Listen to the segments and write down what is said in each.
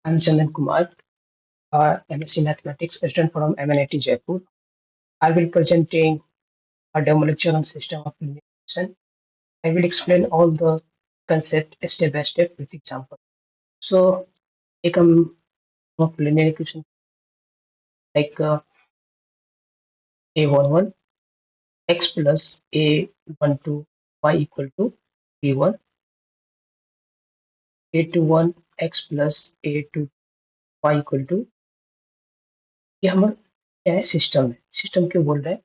I'm Chandan Kumar, MSc Mathematics, student from MNIT Jaipur. I will presenting a demo lecture on system of linear equation. I will explain all the concept step by step with example. So, take of linear equation like a11 x plus a12 y equal to b1, a21 x plus a2 y equal to ये हमारा क्या है system क्यों बोल रहा है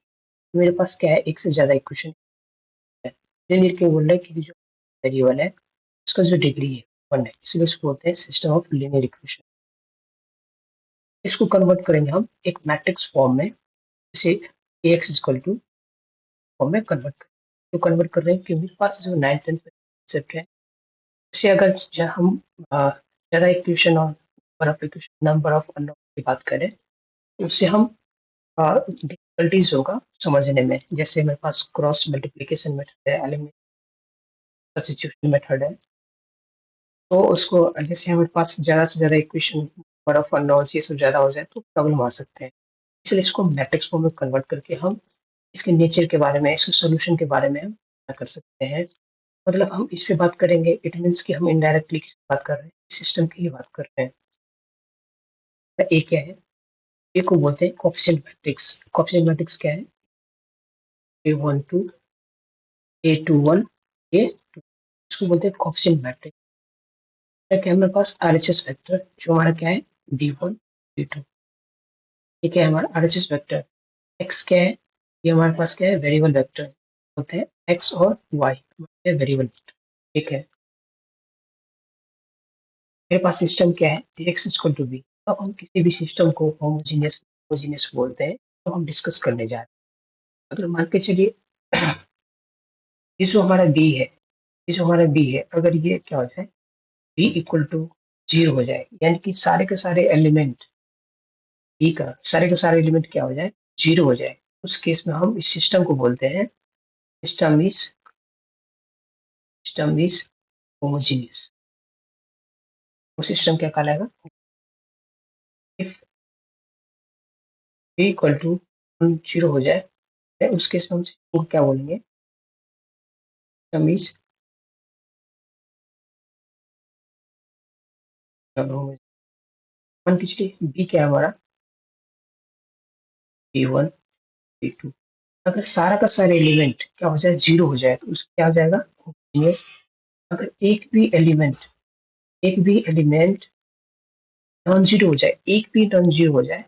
मेरे पास क्या है एक से ज्यादा इक्वेशन है लिनियर क्यों बोल रहा है क्योंकि जो वेरिएबल है उसका जो डिग्री है 1 है इसलिए उसको बोलते हैं सिस्टम ऑफ लीनियर इक्वेशन। इसको कन्वर्ट करेंगे हम एक मैट्रिक्स फॉर्म में जैसे ax इक्वल टू फॉर्म में कन्वर्ट करें तो कन्वर्ट कर रहे हैं कि मेरे पास जो 9th 10th कॉन्सेप्ट है उसे अगर हम ज़्यादा इक्वेशन और नंबर ऑफ अननोन की बात करें तो उससे हम डिफिकल्टीज होगा समझने में। जैसे मेरे पास क्रॉस मल्टीप्लिकेशन मेथड है, एलिमिनेशन सब्स्टिट्यूशन मेथड है, तो उसको जैसे हमारे पास ज़्यादा से ज़्यादा इक्वेशन नंबर ऑफ अननोन्स ये सब ज़्यादा हो जाए तो प्रॉब्लम आ सकते हैं। इसलिए इसको मैट्रिक्स फॉर्म में कन्वर्ट करके हम इसके नेचर के बारे में, इसके सॉल्यूशन के बारे में हम बात कर सकते हैं। मतलब हम इस पे बात करेंगे, इट मीन्स कि हम इनडायरेक्टली किस पे बात कर रहे हैं, सिस्टम की ही बात कर रहे हैं। ए क्या है? ए को बोलते हैं कोएफिशिएंट मैट्रिक्स। कोएफिशिएंट मैट्रिक्स क्या है? A12 A21 A2 इसको बोलते हैं कोएफिशिएंट मैट्रिक्स। क्या है हमारे पास आरएचएस वेक्टर जो हमारा क्या है D1 D2। ठीक है हमारा आरएचएस वेक्टर x क्या है? ये हमारे पास क्या है वेरिएबल वेक्टर होते हैं x और y वेरिएबल वेक्टर। ठीक है मेरे पास सिस्टम क्या है x इक्वल टू बी। अब हम किसी भी सिस्टम को होमोजीनियस बोलते हैं तो हम डिस्कस करने जा रहे हैं। अगर मान के चलिए ये जो हमारा b है ये जो हमारा b है अगर ये क्या हो जाए b इक्वल टू 0 हो जाए यानी कि सारे के सारे एलिमेंट b का सारे के सारे एलिमेंट क्या हो जाए 0 हो जाए उस केस में हम इस सिस्टम को बोलते हैं सिस्टम इज होमोजीनियस। वो सिस्टम क्या कहलाएगा इफ b इक्वल टू 0 हो जाए तो उस केस में हम सिस्टम को क्या बोलेंगे सिस्टम इज मान के चलिए b क्या है हमारा b1 b2 अगर सारा का सारा एलिमेंट क्या हो जाए 0 हो जाए तो उसका क्या हो जाएगा होमोजीनियस। अगर एक भी एलिमेंट नॉन जीरो हो जाए एक भी नॉन जीरो हो जाए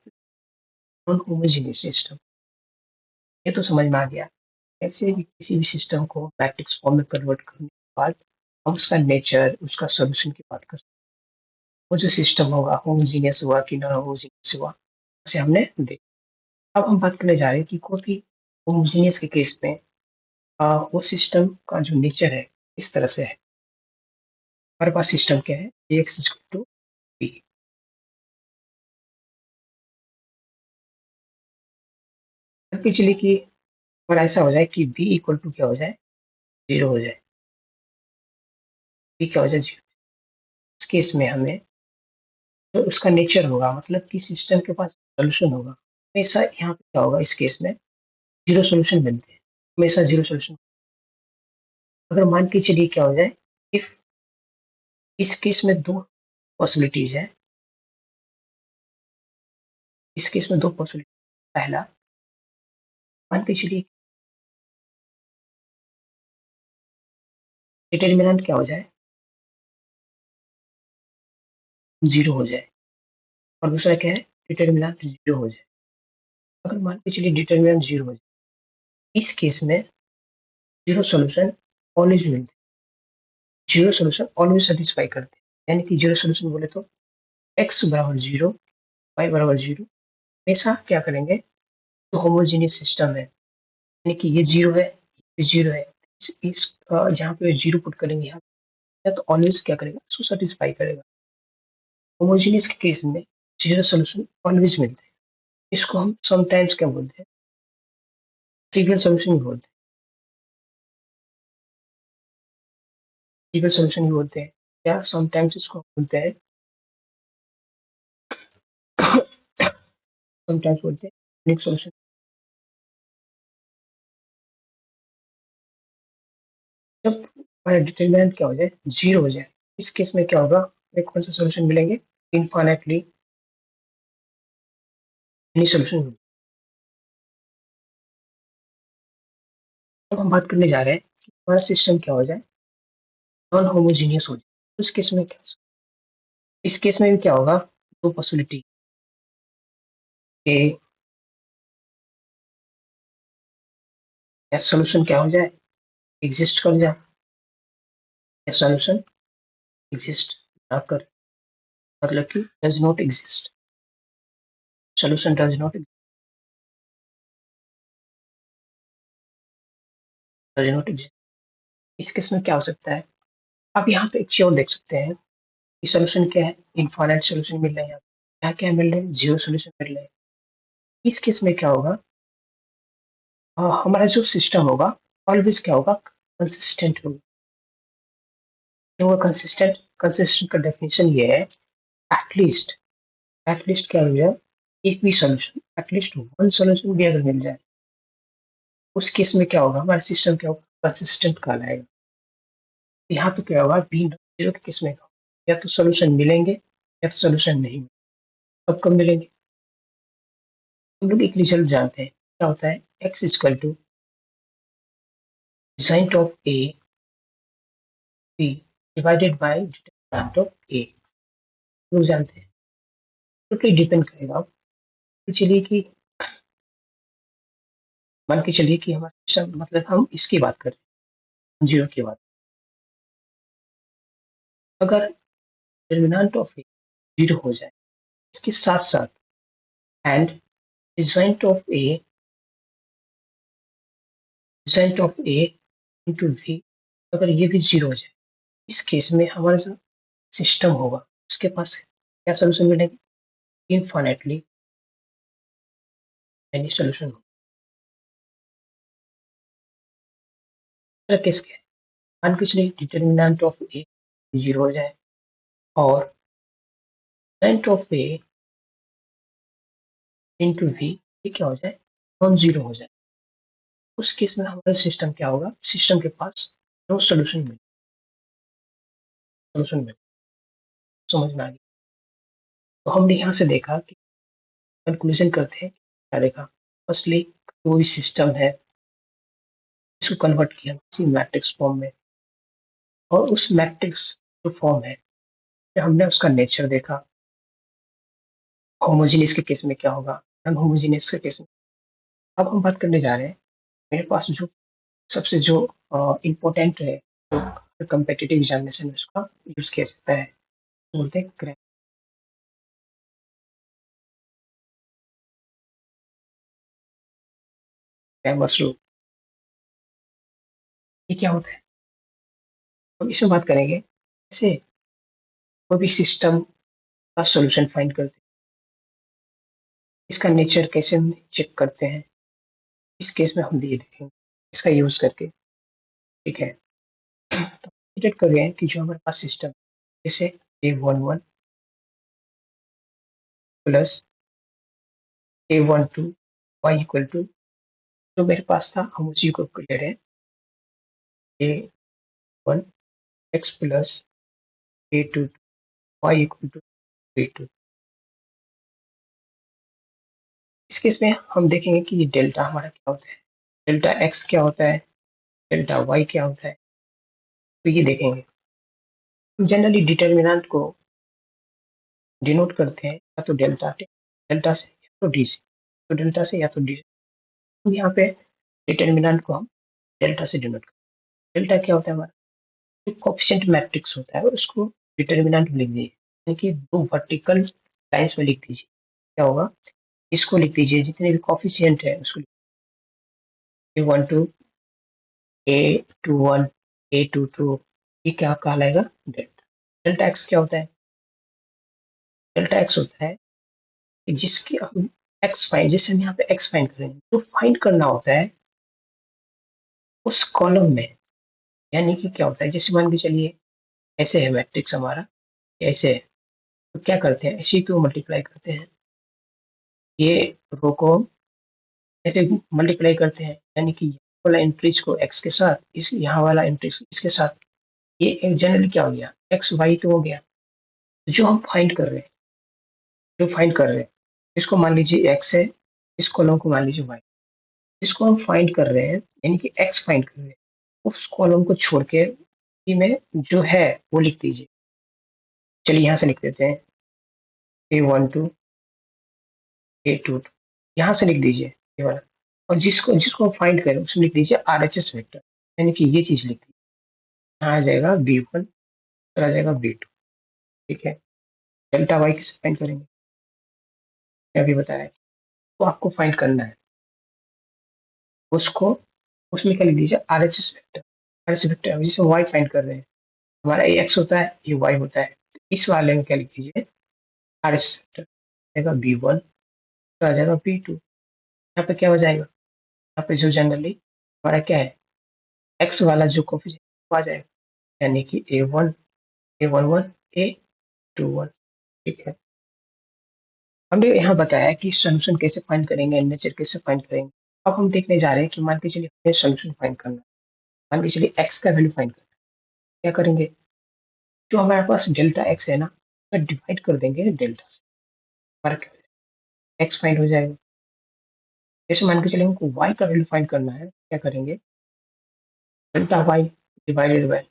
नॉन होमोजीनियस सिस्टम। ये तो समझ में आ गया ऐसे भी किसी भी सिस्टम को मैट्रिक्स फॉर्म में कन्वर्ट करने के बाद हम उसका नेचर उसका सॉल्यूशन की बात कर सकते हैं। वो जो सिस्टम होगा होमोजीनियस हुआ कि नॉन होमोजीनियस हुआ उसे हमने देखा। अब हम बात करने जा रहे हैं कि कोई भी होमोजीनियस के केस में वो सिस्टम का जो नेचर है इस तरह से है। हमारे पास सिस्टम क्या है एक्स इक्वल टू बी। चलिए कि अगर ऐसा हो जाए कि बी इक्वल टू क्या हो जाए 0 हो जाए बी क्या हो जाए 0 इस केस में हमें तो उसका नेचर होगा मतलब कि सिस्टम के पास सॉल्यूशन होगा हमेशा यहाँ पे क्या होगा इस केस में जीरो सॉल्यूशन मिलते हैं हमेशा जीरो सॉल्यूशन। अगर मान के चलिए क्या हो जाए इफ इस केस में दो पॉसिबिलिटीज है इस केस में दो पॉसिबिलिटी पहला मान के चलिए डिटर्मिनेंट क्या हो जाए 0 हो जाए और दूसरा क्या है डिटर्मिनेंट 0 हो जाए। अगर मान के चलिए डिटर्मिनेंट 0 हो जाए इस केस में जीरो सॉल्यूशन ऑलवेज मिलते हैं जीरो सॉल्यूशन ऑलवेज सेटिस्फाई करते हैं यानी कि जीरो सॉल्यूशन बोले तो x बराबर 0 y बराबर 0 हमेशा क्या करेंगे तो होमोजीनियस सिस्टम है यानी कि ये 0 है ये 0 है इस जहाँ पे 0 पुट करेंगे यहाँ तो ऑलवेज क्या करेगा इसको सेटिस्फाई करेगा। होमोजीनियस के केस में जीरो सॉल्यूशन ऑलवेज मिलते हैं इसको हम समटाइम्स क्या बोलते हैं ट्रिवियल सॉल्यूशन भी बोलते हैं ट्रिवियल सॉल्यूशन भी बोलते हैं या समटाइम्स इसको बोलते हैं समटाइम्स बोलते हैं यूनिक सॉल्यूशन। जब हमारा डिटरमिनेंट क्या हो जाए, 0 हो जाए, इस केस में क्या होगा, हमें कौन सा सॉल्यूशन मिलेंगे, इनफाइनाइटली मेनी सॉल्यूशन। अब हम बात करने जा रहे हैं कि हमारा सिस्टम क्या हो जाए, नॉन होमोजीनियस हो जाए। उस केस में क्या, इस केस में भी क्या होगा, दो पॉसिबिलिटी के या सॉल्यूशन क्या हो जाए, एग्जिस्ट कर जाए, या सॉल्यूशन एग्जिस्ट ना कर, मतलब कि does not exist, solution does not exist. इस केस में क्या हो सकता है, आप यहाँ पे एक चीज और देख सकते हैं कि सॉल्यूशन क्या है, इनफाइनाइट सॉल्यूशन मिल रहे हैं, यहाँ क्या मिल रहे हैं, जीरो सॉल्यूशन मिल रहे हैं। इस केस में क्या होगा, हमारा जो सिस्टम होगा ऑलवेज क्या होगा, कंसिस्टेंट होगा। क्यों होगा कंसिस्टेंट, कंसिस्टेंट का डेफिनेशन ये है, एटलीस्ट, एटलीस्ट क्या हो जाए, एक भी सॉल्यूशन, एटलीस्ट वन सॉल्यूशन भी अगर मिल जाए, उस केस में क्या होगा, हमारा सिस्टम क्या होगा, कंसिस्टेंट कहलाएगा। यहाँ पे क्या होगा, बी जीरो के केस में या तो सॉल्यूशन मिलेंगे या तो सॉल्यूशन नहीं मिलेंगे। अब कब मिलेंगे, हम लोग एक रिजल्ट जानते हैं, क्या होता है, x equal to determinant of a b divided by determinant of a। लोग जानते हैं, टोटली डिपेंड करेगा। तो चलिए कि मान के चलिए कि हमारा सिस्टम, मतलब हम इसकी बात करें, जीरो की बात, अगर डिटरमिनेंट ऑफ a जीरो हो जाए, इसके साथ साथ and determinant of a, determinant of a into v, अगर ये भी जीरो हो जाए, इस केस में हमारा जो सिस्टम होगा उसके पास क्या सोल्यूशन मिलेंगे, इनफाइनाइटली एनी सोल्यूशन हो। केस क्या है, मान के चलिए डिटरमिनेंट ऑफ ए जीरो हो जाए और determinant of A into V ये क्या हो जाए, नॉन जीरो हो जाए। उस केस में हमारा सिस्टम क्या होगा, सिस्टम के पास नो सोल्यूशन मिले, सोल्यूशन मिले, समझ में आ गया। तो हमने यहाँ से देखा कि कंक्लूजन करते हैं, क्या देखा, फर्स्टली कोई सिस्टम है, इसको कन्वर्ट किया किसी मैट्रिक्स फॉर्म में, और उस मैट्रिक्स जो फॉर्म है, हमने उसका नेचर देखा, होमोजेनियस के केस में क्या होगा, नॉन होमोजेनियस के केस में। अब हम बात करने जा रहे हैं, मेरे पास जो सबसे जो इम्पोर्टेंट है, जो कम्पिटिटिव एग्जामिनेशन में उसका यूज किया जाता है, बोलते हैं क्रैमर्स रूल। ये क्या होता है, हम इसमें बात करेंगे जैसे कोई भी सिस्टम का सॉल्यूशन फाइंड करते हैं, इसका नेचर कैसे हम चेक करते हैं, इस केस में हम ये देखेंगे इसका यूज करके, ठीक है। तो कंसिडर कर रहे हैं कि जो हमारे पास सिस्टम, जैसे A11 plus A12 y equal to, जो मेरे पास था हम उसी को ले रहे हैं, A1 x plus A2 y equal to A2। इस केस में हम देखेंगे कि ये डेल्टा हमारा क्या होता है, डेल्टा एक्स क्या होता है, डेल्टा वाई क्या होता है, तो ये देखेंगे। जनरली डिटर्मिनेंट को डिनोट करते हैं या तो डेल्टा डेल्टा से या तो डी से, तो डेल्टा से या तो डी से। तो यहाँ पे डिटर्मिनेंट को हम डेल्टा से डिनोट करते हैं। डेल्टा क्या होता है, हमारा जो कोफिशिएंट मैट्रिक्स होता है उसको डिटर्मिनेंट में लिख दीजिए, यानी कि दो वर्टिकल लाइंस में लिख दीजिए, क्या होगा, इसको लिख दीजिए, जितने भी कोफिशिएंट है उसको A12 A21 A22, ये क्या कहलाएगा, डेल्टा। डेल्टा एक्स क्या होता है, डेल्टा एक्स होता है कि जिसकी हम एक्स फाइंड, जैसे हम यहाँ पे एक्स फाइंड करेंगे, तो फाइंड करना होता है उस कॉलम में, यानी कि क्या होता है, जैसे मान के चलिए ऐसे है मैट्रिक्स हमारा, ऐसे है, तो क्या करते हैं, इसी को मल्टीप्लाई करते हैं, ये रो को ऐसे मल्टीप्लाई करते हैं, यानी कि वाला एंट्रीज को x के साथ, इस यहाँ वाला एंट्रीज इसके साथ, ये एक जनरली क्या हो गया, एक्स वाई तो हो गया। जो हम फाइंड कर रहे हैं, जो फाइंड कर रहे हैं, इसको मान लीजिए एक्स है, इस कॉलम को मान लीजिए वाई। इसको हम फाइंड कर रहे हैं, यानी कि एक्स फाइंड कर रहे हैं, उस कॉलम को छोड़ के में जो है वो लिख दीजिए। चलिए यहाँ से लिख देते हैं A12 A22, यहाँ से लिख दीजिए ये वाला, और जिसको जिसको फाइंड करें उसमें लिख दीजिए RHS वेक्टर, यानी कि ये चीज लिख दीजिए। यहाँ आ जाएगा B1 और आ जाएगा B2। ठीक है, डेल्टा वाई किसे फाइंड करेंगे, मैं अभी बताया, तो आपको फाइंड करना है उसको, उसमें क्या लिख दीजिए RHS वेक्टर जिसमें वाई फाइंड कर रहे हैं, हमारा ये एक्स होता है, ये वाई होता है, तो इस वाले में क्या लिख दीजिए RHS वेक्टर, आएगा B1 तो आ जाएगा B2। यहाँ पे क्या हो जाएगा, यहाँ पे जो जनरली हमारा क्या है, एक्स वाला जो कोफिशिएंट आ जाएगा, यानी कि A1 A11 A21। ठीक है, हमने यहाँ बताया कि सोल्यूशन कैसे फाइंड करेंगे, नेचर कैसे फाइंड करेंगे। अब हम देखने जा रहे हैं कि मान के चलिए हमें सोल्यूशन फाइंड करना है, मान के चलिए एक्स का वैल्यू फाइंड करना है। क्या करेंगे, जो हमारे पास डेल्टा एक्स है ना, तो डिवाइड कर देंगे डेल्टा से, हमारा एक्स फाइंड हो जाएगा। जैसे मान के चलिए हमको वाई का वैल्यू फाइंड करना है, क्या करेंगे, डेल्टा वाई डिवाइडेड बाय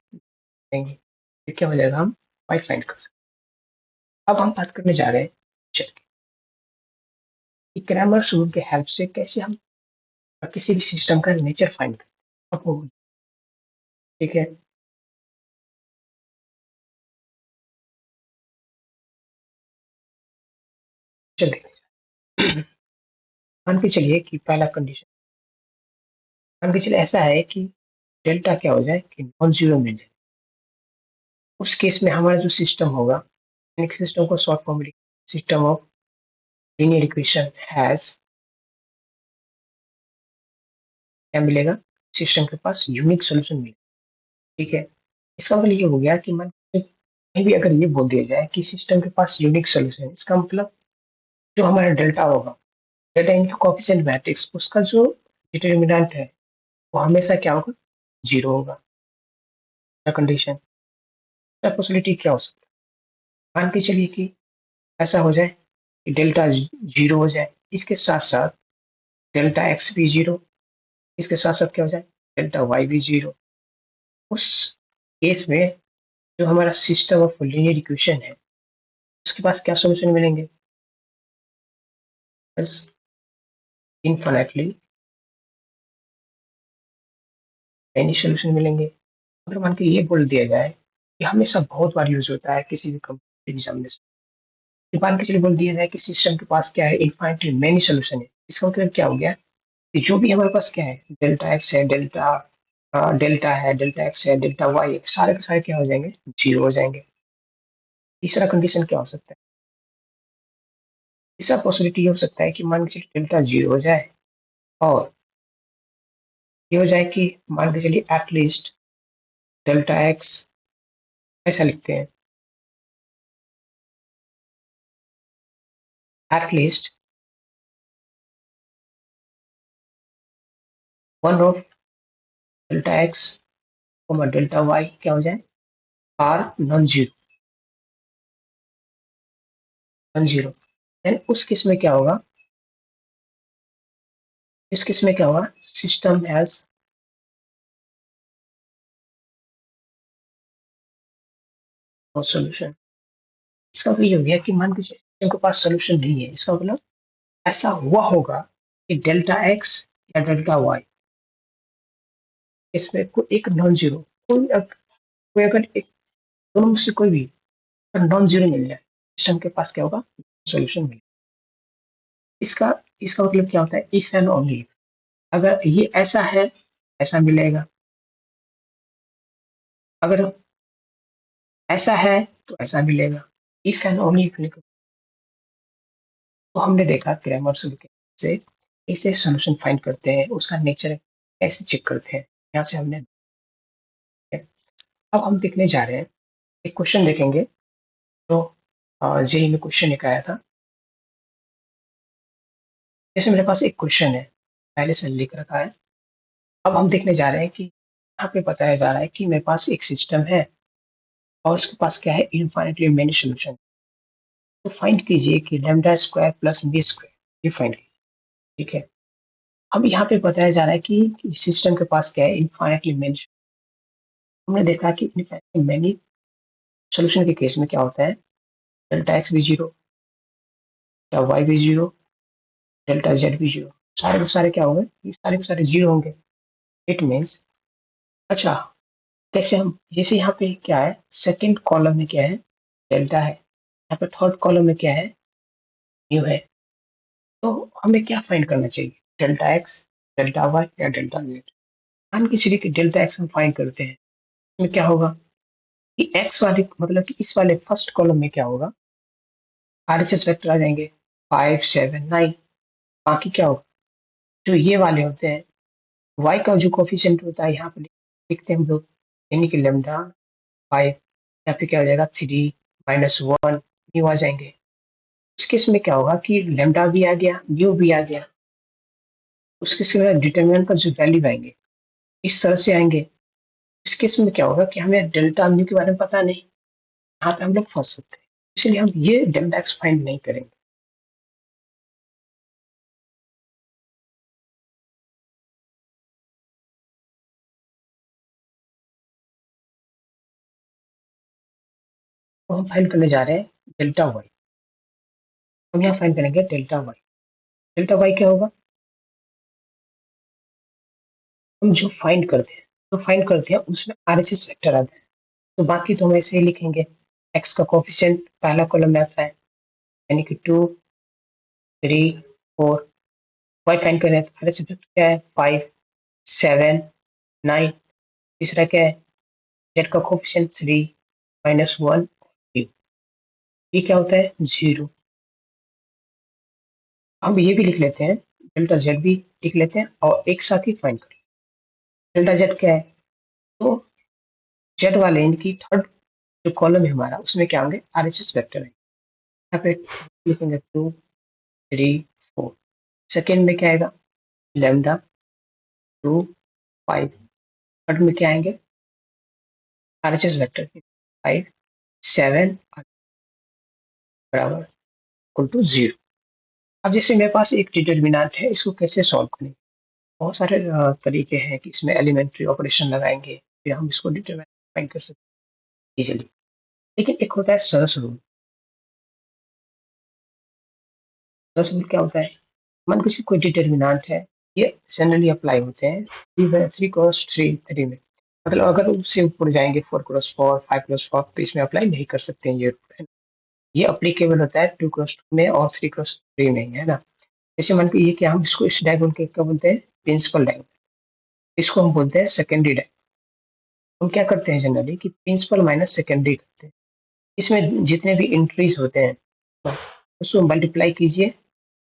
देंगे, तो क्या हो जाएगा, हम वाई फाइंड कर सकते हैं। अब हम बात करने जा रहे हैं कि क्रैमर्स रूल के हेल्प से कैसे हम किसी भी सिस्टम का नेचर फाइंड करते हैं। अब वो- ठीक है, चलिए मान के चलिए कि पहला कंडीशन, मान के चलिए ऐसा है कि डेल्टा क्या हो जाए कि नॉन जीरो मिल जाए। उस केस में हमारा जो सिस्टम होगा, सिस्टम को शॉर्ट फॉर्म में system of linear equation has, क्या मिलेगा, सिस्टम के पास यूनिक सोल्यूशन मिलेगा। ठीक है, इसका मतलब ये हो गया कि मान कहीं भी अगर ये बोल दिया जाए कि सिस्टम के पास यूनिक सोल्यूशन, इसका मतलब जो हमारा डेल्टा होगा, डेल्टा इनटू कोएफिशिएंट मैट्रिक्स, उसका जो डिटर्मिनेंट है वो हमेशा क्या होगा, जीरो होगा। कंडीशन पॉसिबिलिटी क्या हो सकता है, मान के चलिए कि ऐसा हो जाए कि डेल्टा जीरो हो जाए, इसके साथ साथ डेल्टा एक्स भी जीरो, इसके साथ साथ क्या हो जाए, डेल्टा वाई भी जीरो। उस केस में जो हमारा सिस्टम ऑफ लीनियर इक्वेशन है, उसके पास क्या सोल्यूशन मिलेंगे, बस इनफाइनाइटली एनी सोल्यूशन मिलेंगे। अगर मान के ये बोल दिया जाए कि हमेशा बहुत बार यूज होता है किसी भी कंपनी एग्जाम में, मान के चलिए बोल दिया जाए कि सिस्टम के पास क्या है, इनफाइनाइटली मेनी सोल्यूशन है। इसका मतलब क्या हो गया कि जो भी हमारे पास क्या है, डेल्टा एक्स है, डेल्टा है, डेल्टा एक्स है, डेल्टा वाई है, सारे के सारे क्या हो जाएंगे, जीरो हो जाएंगे। तीसरा कंडीशन क्या हो सकता है, तीसरा पॉसिबिलिटी ये हो सकता है कि मान के चलिए डेल्टा जीरो हो जाए, और ये हो जाए कि मान के चलिए एटलीस्ट डेल्टा एक्स, ऐसा लिखते हैं, at least one of delta x delta y क्या हो जाए, are non zero, non zero. Then उस केस में क्या होगा, इस केस में क्या होगा, सिस्टम हैज नो सॉल्यूशन। इसका मतलब ये हो गया कि मान के सिस्टम के पास सॉल्यूशन नहीं है, इसका मतलब ऐसा हुआ होगा कि डेल्टा एक्स या डेल्टा वाई, इसमें कोई एक नॉन जीरो, कोई अगर एक दोनों में से कोई भी नॉन जीरो मिल जाए, सिस्टम के पास क्या होगा, सॉल्यूशन मिलेगा। इसका इसका मतलब क्या होता है, इफ एंड ओनली, अगर ये ऐसा है ऐसा मिलेगा, अगर ऐसा है तो ऐसा मिलेगा, इफ एंड ओनली इफ। तो हमने देखा क्रैमर से कैसे सॉल्यूशन फाइंड करते हैं, उसका नेचर कैसे चेक करते हैं, यहाँ से हमने। अब हम देखने जा रहे हैं, एक क्वेश्चन देखेंगे, तो जेई में क्वेश्चन एक आया था, जैसे मेरे पास एक क्वेश्चन है, पहले से लिख रखा है। अब हम देखने जा रहे हैं कि यहाँ पे बताया जा रहा है कि मेरे पास एक सिस्टम है और उसके पास क्या है, इनफाइनाइटली मेनी सॉल्यूशन। तो फाइंड कीजिए कि lambda square plus b square, ये फाइंड कीजिए। ठीक है, अब यहाँ पे बताया जा रहा है कि सिस्टम के पास क्या है, इनफाइनाइटली मेनी। हमने देखा कि इनफाइनाइटली मेनी सॉल्यूशन के केस में क्या होता है, डेल्टा एक्स भी जीरो, डेल्टा वाई भी जीरो, डेल्टा जेड भी जीरो। सारे के सारे क्या होंगे, ये सारे के सारे जीरो होंगे। इट मीन्स, अच्छा, कैसे हम, जैसे यहाँ पे क्या है, सेकंड कॉलम में क्या है, डेल्टा है, यहाँ पे थर्ड कॉलम में क्या है, न्यू है। तो हमें क्या फाइंड करना चाहिए, डेल्टा एक्स, डेल्टा वाई या डेल्टा जेड। मान के चलिए कि डेल्टा एक्स हम फाइंड करते हैं, इसमें क्या होगा कि एक्स वाले, मतलब कि इस वाले फर्स्ट कॉलम में क्या होगा, आरएचएस वेक्टर आ जाएंगे 5 7 9। बाकी क्या होगा, जो ये वाले होते हैं, वाई का जो कोफिशिएंट होता है यहाँ पे लिखते हैं हम लोग, यानी कि लेमडा 5, यहाँ पे क्या हो जाएगा 3 -1 न्यू आ जाएंगे। उस केस में क्या होगा कि लेमडा भी आ गया, न्यू भी आ गया। उस केस में डिटरमिनेंट का जो वैल्यू आएंगे इस तरह से आएंगे। इस केस में क्या होगा कि हमें डेल्टा न्यू के बारे में पता नहीं, यहाँ पे हम लोग फंस सकते हैं, इसलिए हम ये डेल्टा एक्स फाइंड नहीं करेंगे। तो हम फाइंड करने जा रहे हैं डेल्टा वाई। हम यहाँ फाइंड करेंगे डेल्टा वाई। डेल्टा वाई क्या होगा, हम जो फाइंड करते हैं उसमें आरएचएस वेक्टर आता है। तो बाकी तो हम ऐसे ही लिखेंगे, एक्स का कोफिशिएंट पहला कॉलम में आता है, यानी कि 2 3 4। वाई फाइंड कर रहे हैं तो आरएचएस वेक्टर क्या है, 5 7 9। तीसरा क्या है, जेड का कोफिशिएंट 3 -1। ये क्या होता है, 0। हम ये भी लिख लेते हैं, डेल्टा जेड भी लिख लेते हैं और एक साथ ही फाइंड कर। डेल्टा जेड क्या है, तो जेड वाले इनकी थर्ड जो कॉलम है हमारा, उसमें क्या होंगे, आरएचएस वेक्टर है। यहाँ पे लिखेंगे 2 3 4। सेकेंड में क्या आएगा, लेमडा 2 5। थर्ड में क्या आएंगे, आरएचएस वेक्टर 5 7 बराबर इक्वल टू 0। अब जैसे मेरे पास एक डिटर्मिनेंट है, इसको कैसे सॉल्व करें। बहुत सारे तरीके हैं कि इसमें एलिमेंट्री ऑपरेशन लगाएंगे, फिर हम इसको डिटरमिनेंट फाइंड कर सकते हैं इजीली। लेकिन एक होता है सरस रूल। सरस रूल क्या होता है, मान लीजिए कोई डिटर्मिनेंट है, ये जनरली अप्लाई होते हैं 3 में। मतलब अगर उससे ऊपर जाएंगे 4 × 4 5 × 4, तो इसमें अप्लाई नहीं कर सकते हैं ये रूल। ये अप्लीकेबल होता है 2 × 2 में और 3 × 3 में, है ना। जैसे मान के ये कि हम इसको, इस डायगोनल के क्या बोलते हैं, प्रिंसिपल डायगोनल। इसको हम बोलते हैं सेकेंडरी डायगोनल। हम क्या करते हैं जनरली कि प्रिंसिपल माइनस सेकेंडरी करते हैं। इसमें जितने भी एंट्रीज होते हैं उसको मल्टीप्लाई कीजिए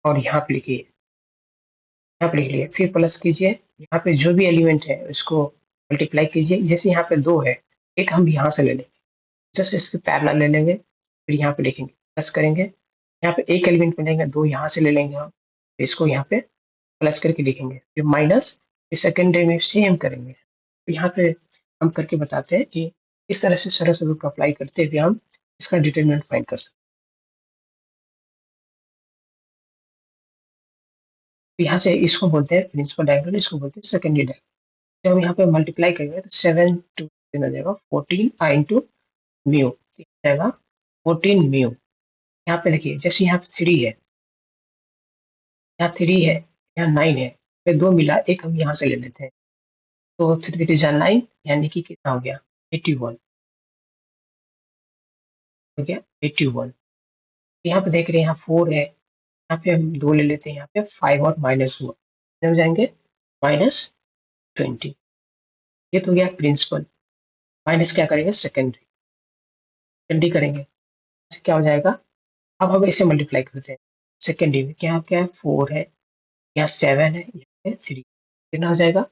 और यहाँ पे लिखिए, यहाँ पे लिख लिए, फिर प्लस कीजिए, यहाँ पे जो भी एलिमेंट है उसको मल्टीप्लाई कीजिए। जैसे यहाँ पे 2 है, एक हम यहाँ से ले लेंगे, जैसे इसके पैरेलल ले लेंगे, फिर यहाँ पे लिखेंगे प्लस करेंगे। यहाँ पे एक एलिमेंट मिलेंगे, 2 यहाँ से ले लेंगे हम, इसको यहाँ पे प्लस करके लिखेंगे, फिर माइनस, फिर सेकेंडरी में सेम करेंगे। तो यहाँ पे हम करके बताते हैं कि इस तरह से सरल रूल को अप्लाई करते हुए हम इसका डिटरमिनेंट फाइंड कर सकते हैं। यहाँ से इसको बोलते हैं प्रिंसिपल डायगोनल, इसको बोलते हैं सेकेंडरी डायगोनल। जब हम यहाँ पे मल्टीप्लाई करेंगे तो 7 2 हो जाएगा 14 आई इंटू म्यू, जाएगा 14 म्यू। यहाँ पे देखिए, जैसे यहाँ पे 3 है, यहाँ 3 है, यहाँ 9 है, फिर 2 मिला, एक हम यहाँ से ले लेते हैं, तो 3 3 9, यानी कि कितना हो गया, 81 हो गया, 81। यहाँ पे देख रहे हैं, यहाँ 4 है, यहाँ पे हम 2 ले लेते हैं, यहाँ पे 5 और -1 हो जाएंगे -20। ये तो गया प्रिंसिपल, माइनस क्या करेंगे, सेकेंडरी, सेकेंडरी करेंगे, इससे क्या हो जाएगा। अब हम इसे मल्टीप्लाई करते हैं, सेकेंडरी में क्या क्या है, 4 है, यहाँ 7 है, यहाँ पे 3, कितना हो जाएगा,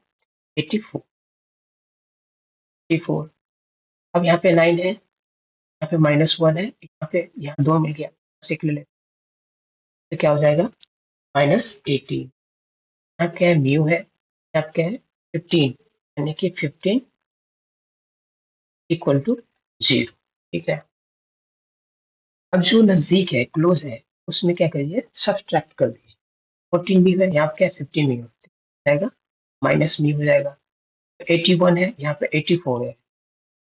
84 84। अब यहाँ पे 9 है, यहाँ पे -1 है, यहाँ पे, यहाँ 2 मिल गया, 6 ले लेते हैं, तो क्या हो जाएगा -18। यहाँ क्या है, म्यू है, यहाँ क्या है 15, यानी कि 15 इक्वल टू 0। ठीक है, अब जो नजदीक है, क्लोज है, उसमें क्या करिए, सब्ट्रैक्ट कर दीजिए। 14 भी है, यहाँ पे क्या है 15 भी हो जाएगा, माइनस म्यू हो जाएगा। 81 है, यहाँ पे 84 है,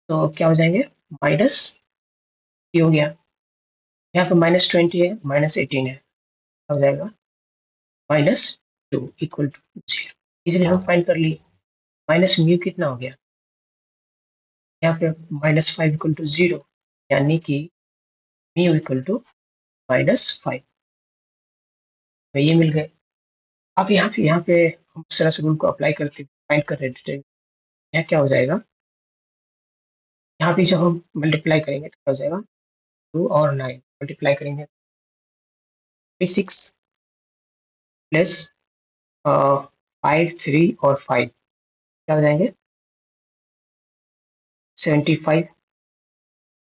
तो क्या हो जाएंगे, माइनस हो गया। यहाँ पे -20 है, -18 है, हो जाएगा -2 इक्वल टू 0। इसीलिए हम फाइंड कर लिए। माइनस म्यू कितना हो गया, यहाँ पे -5 इक्वल टू 0, यानी कि म्यू इक्वल टू -5, तो ये मिल गए। अब यहाँ पे हम इस तरह से रूल को अप्लाई करके फाइंड कर रहे थे, यहाँ क्या हो जाएगा, यहाँ पे जब हम मल्टीप्लाई करेंगे तो क्या हो जाएगा, 2 और 9 मल्टीप्लाई करेंगे, 6 प्लस 5, 3 और 5 क्या हो जाएंगे, 75।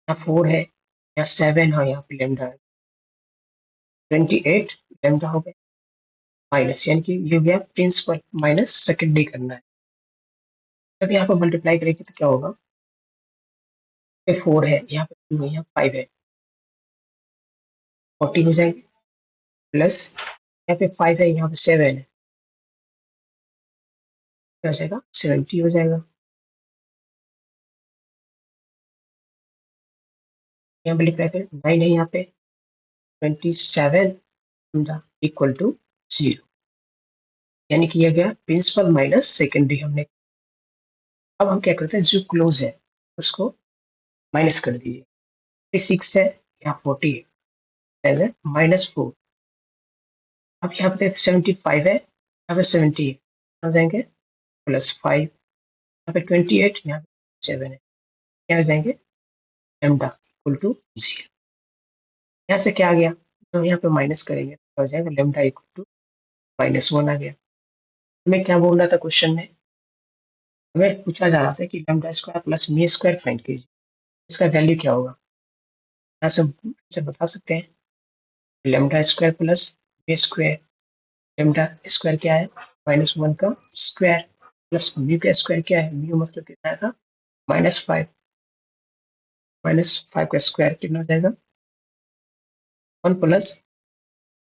यहाँ 4 है, यहाँ 7 है, यहाँ पे लेमडा है, 28 लेमडा हो गया, माइनस, यानी कि ये हो गया प्रिंसिपल माइनस सेकेंडरी करना है। जब यहाँ पर मल्टीप्लाई करेंगे तो क्या होगा, पे 4 है, यहाँ पे 2 है, यहाँ 5 है, 40 हो जाएंगे, प्लस यहाँ पे 5 है, यहाँ पे 7 है, क्या हो जाएगा 70 हो जाएगा। यहाँ मल्टीप्लाई करें, 9 है यहाँ पे, 27 इक्वल टू 0, यानी कि यह गया प्रिंसिपल माइनस सेकेंडरी हमने। अब हम क्या करते हैं, जो क्लोज है उसको माइनस कर दीजिए, 6 है, यहाँ 40 है, -4। अब यहाँ पे 75 है, यहाँ पे 70 है, हो जाएंगे +5, यहाँ पे 28, यहाँ पे 7 है, क्या हो जाएंगे, लेमडा इक्वल टू 0। यहाँ से क्या आ गया, तो यहाँ पे माइनस करेंगे तो हो जाएगा लेमडा इक्वल टू -1 आ गया। हमें क्या बोल रहा था क्वेश्चन में, हमें पूछा जा रहा था कि लेमडा स्क्वायर प्लस मी स्क्वायर फाइंड कीजिए, इसका वैल्यू क्या होगा। यहाँ से बता सकते हैं, लेमडा स्क्वायर प्लस मी स्क्वायर, लेमडा स्क्वायर क्या है, -1 का स्क्वायर, प्लस म्यू का स्क्वायर क्या है, म्यू मतलब कितना था, -5, -5 का स्क्वायर कितना हो जाएगा, 1 प्लस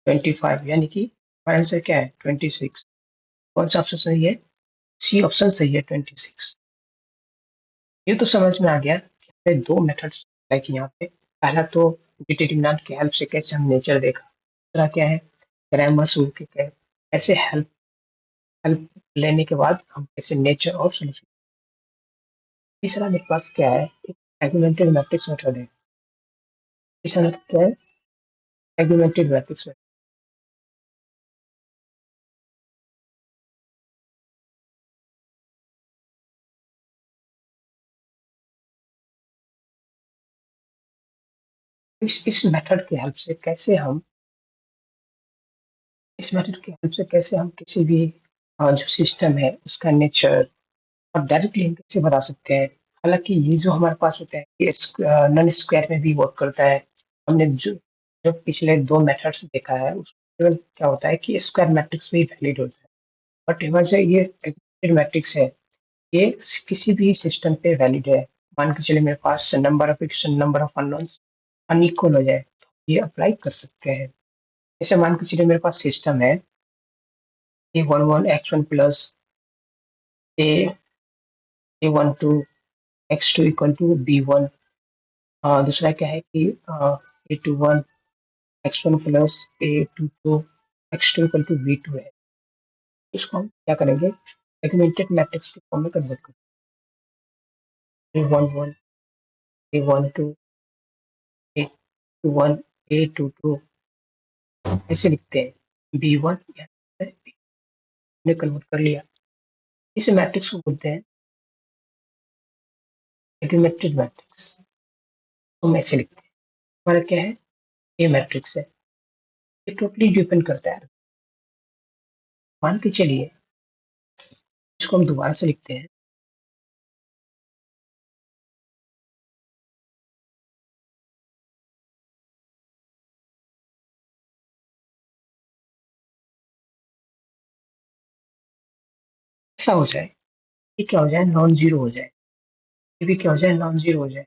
25, यानी कि हमारा आंसर क्या है 26। कौन सा ऑप्शन सही है, सी ऑप्शन सही है 26। ये तो समझ में आ गया कि हमें दो मेथड्स लाइक यहाँ पे, पहला तो डिटरमिनेंट की हेल्प से कैसे हम नेचर देखा, दूसरा क्या है ग्रामर रूल के कैसे हेल्प हेल्प लेने के बाद हम कैसे नेचर और सोल्यूशन। तीसरा मेरे पास क्या है, एक एग्रीमेंटेड मैट्रिक्स मेथड है। तीसरा मेथड क्या है, एग्रीमेंटेड मैट्रिक्स मेथड। इस मेथड की हेल्प से कैसे हम, इस मेथड की हेल्प से कैसे हम किसी भी जो सिस्टम है उसका नेचर और डायरेक्टली हम कैसे बता सकते हैं। हालांकि ये जो हमारे पास होता है ये नॉन स्क्वायर में भी वर्क करता है। हमने जो जो पिछले दो मेथड्स देखा है उसमें क्या होता है कि स्क्वायर मैट्रिक्स भी वैलिड होता है, बट जो ये मैट्रिक्स है ये किसी भी सिस्टम पे वैलिड है। मान के चलिए मेरे पास number of equation, number of unknowns unequal हो जाए तो ये अप्लाई कर सकते हैं। जैसे मान के चलिए मेरे पास सिस्टम है A11 x1 plus A A12 x2 equal to B1। दूसरा क्या है कि A21 x1 plus A22 x2 equal to B2 है। इसको हम क्या करेंगे, सेगमेंटेड मैट्रिक्स के फॉर्म में कन्वर्ट करेंगे। A11 A12 A21 A22 ऐसे लिखते हैं, B1 ने कन्वर्ट कर लिया। इस मैट्रिक्स को बोलते हैं सेगमेंटेड मैट्रिक्स। हम ऐसे लिखते हैं, हमारा क्या है, ए मैट्रिक्स है। ये टोटली डिपेंड करता है, मान के चलिए इसको हम दोबारा से लिखते हैं। ऐसा हो जाए, ये क्या हो जाए, नॉन जीरो हो जाए, ये भी क्या हो जाए, नॉन जीरो हो जाए,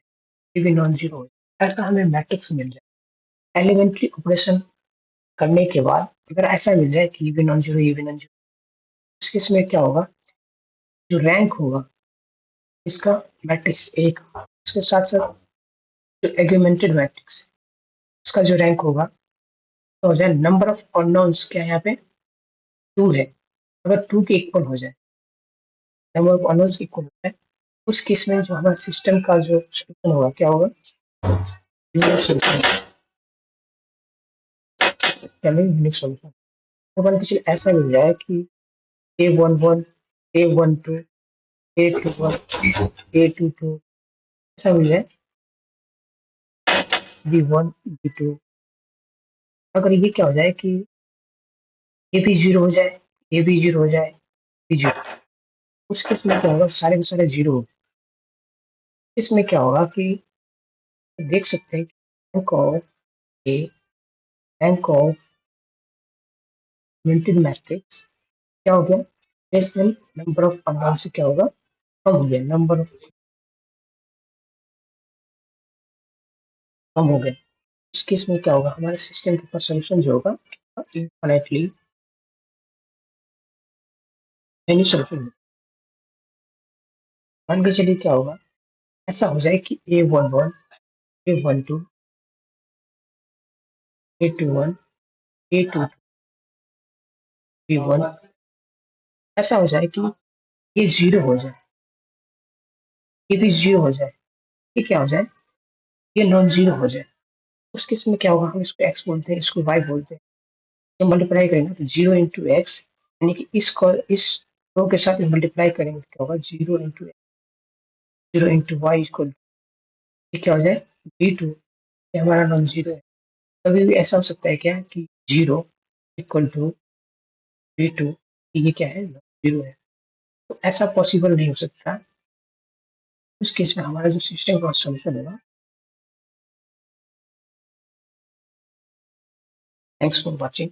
ये भी नॉन जीरो हो जाए, ऐसा हमें मैट्रिक्स मिल जाए। एलिमेंट्री ऑपरेशन करने के बाद अगर ऐसा मिल जाए कि ये भी नॉन जीरो, ये भी नॉन जीरो, इस केस में क्या होगा, जो रैंक होगा इसका मैट्रिक्स ए का, उसके साथ साथ जो एग्रीमेंटेड मैट्रिक्स उसका जो रैंक होगा तो हो जाए नंबर ऑफ अननोन्स, क्या है यहाँ पे 2 है, अगर 2 के इक्वल हो जाए, नंबर ऑफ अननोन्स के इक्वल हो जाए, उस केस में जो हमारा सिस्टम का जो सोल्यूशन होगा क्या होगा, यूनिक सोल्यूशन, क्या नहीं यूनिक सोल्यूशन। तो मान के चलिए ऐसा मिल जाए कि A11, A12, A21, A22 ऐसा मिल जाए, B1, B2, अगर ये क्या हो जाए कि ए भी जीरो हो जाए, ए भी जीरो हो जाए, बी जीरो, उस केस में क्या होगा, सारे के सारे जीरो हो। इसमें क्या होगा कि देख सकते हैं कि rank of A, rank of augmented matrix क्या हो गया, less than number of unknown से क्या होगा, कम हो गया, नंबर ऑफ कम हो गया। उस केस में क्या होगा, हमारे सिस्टम के पास सोल्यूशन जो होगा इनफाइनाइटली एनी सोल्यूशन। मान के चलिए क्या होगा, ऐसा हो जाए कि A11, A12, A21, A22, B1 ऐसा हो जाए कि ये जीरो हो जाए, ये भी जीरो हो जाए, ये क्या हो जाए, ये नॉन जीरो हो जाए। उस केस में क्या होगा, हम इसको एक्स बोलते हैं, इसको वाई बोलते हैं, तो मल्टीप्लाई करेंगे तो जीरो इंटू एक्स, यानी कि इस रो के साथ मल्टीप्लाई करेंगे तो क्या होगा, zero into x, zero into y equal, ये क्या हो जाए, b2, ये हमारा नॉन जीरो है। कभी भी ऐसा हो सकता है क्या कि जीरो इक्वल टू b2, ये क्या है, नॉन जीरो है, तो ऐसा पॉसिबल नहीं हो सकता। उस केस में हमारा जो सिस्टम का सोल्यूशन होगा। Thanks for watching.